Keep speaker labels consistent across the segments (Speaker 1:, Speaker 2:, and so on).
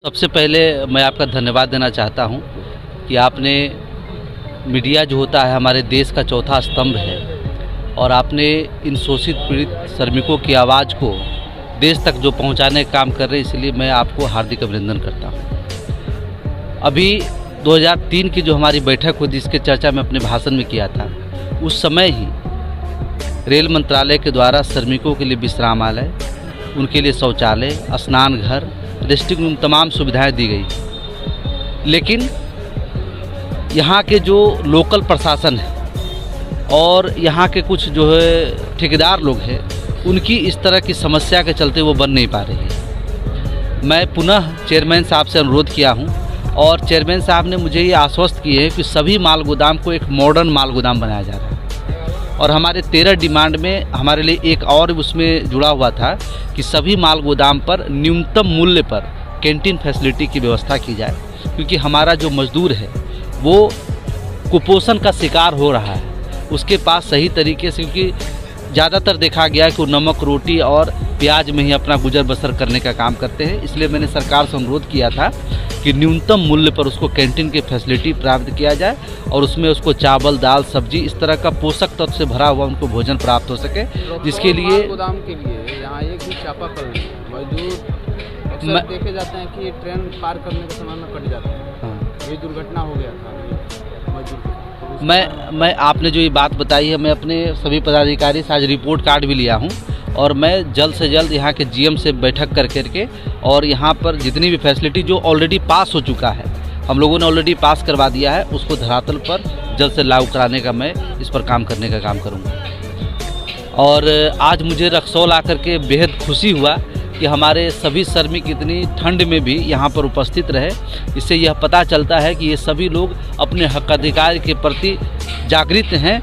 Speaker 1: सबसे पहले मैं आपका धन्यवाद देना चाहता हूं कि आपने मीडिया जो होता है हमारे देश का चौथा स्तंभ है और आपने इन शोषित पीड़ित श्रमिकों की आवाज़ को देश तक जो पहुंचाने का काम कर रहे हैं, इसलिए मैं आपको हार्दिक अभिनंदन करता हूं। अभी 2003 की जो हमारी बैठक हुई जिसके चर्चा मैं अपने भाषण में किया था, उस समय ही रेल मंत्रालय के द्वारा श्रमिकों के लिए विश्रामालय, उनके लिए शौचालय, स्नान घर, रेस्टिंग रूम तमाम सुविधाएं दी गई। लेकिन यहाँ के जो लोकल प्रशासन है और यहाँ के कुछ जो है ठेकेदार लोग हैं, उनकी इस तरह की समस्या के चलते वो बन नहीं पा रही है। मैं पुनः चेयरमैन साहब से अनुरोध किया हूँ और चेयरमैन साहब ने मुझे ये आश्वस्त किए हैं कि सभी माल गोदाम को एक मॉडर्न माल गोदाम बनाया जा रहा है। और हमारे 13 डिमांड में हमारे लिए एक और उसमें जुड़ा हुआ था कि सभी माल गोदाम पर न्यूनतम मूल्य पर कैंटीन फैसिलिटी की व्यवस्था की जाए, क्योंकि हमारा जो मजदूर है वो कुपोषण का शिकार हो रहा है। उसके पास सही तरीके से, क्योंकि ज़्यादातर देखा गया है कि वो नमक रोटी और प्याज में ही अपना गुजर बसर करने का काम करते हैं। इसलिए मैंने सरकार से अनुरोध किया था कि न्यूनतम मूल्य पर उसको कैंटीन की फैसिलिटी प्राप्त किया जाए और उसमें उसको चावल, दाल, सब्जी, इस तरह का पोषक तत्व से भरा हुआ उनको भोजन प्राप्त हो सके, जिसके लिए
Speaker 2: गोदाम के लिए यहाँ एक भी चापाकल नहीं। मजदूर अक्सर देखे जाते हैं कि ट्रेन पार करने के समय में कट जाते हैं। हाँ। ये दुर्घटना हो गया था मजदूर।
Speaker 1: मैं आपने जो ये बात बताई है, मैं अपने सभी पदाधिकारी से आज रिपोर्ट कार्ड भी लिया हूँ और मैं जल्द से जल्द यहाँ के जीएम से बैठक करके और यहाँ पर जितनी भी फैसिलिटी जो ऑलरेडी पास हो चुका है, हम लोगों ने ऑलरेडी पास करवा दिया है, उसको धरातल पर जल्द से लागू कराने का मैं इस पर काम करने का काम करूँगा। और आज मुझे रक्सौल आकर के बेहद खुशी हुआ कि हमारे सभी श्रमिक इतनी ठंड में भी यहाँ पर उपस्थित रहे। इससे यह पता चलता है कि ये सभी लोग अपने हक अधिकार के प्रति जागृत हैं।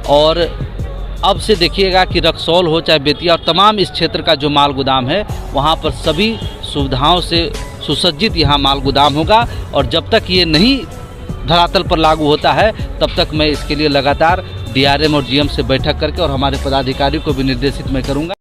Speaker 1: और अब से देखिएगा कि रक्सौल हो चाहे बेतिया और तमाम इस क्षेत्र का जो माल गोदाम है, वहाँ पर सभी सुविधाओं से सुसज्जित यहाँ माल गोदाम होगा। और जब तक ये नहीं धरातल पर लागू होता है, तब तक मैं इसके लिए लगातार डीआरएम और जीएम से बैठक करके और हमारे पदाधिकारियों को भी निर्देशित मैं करूँगा।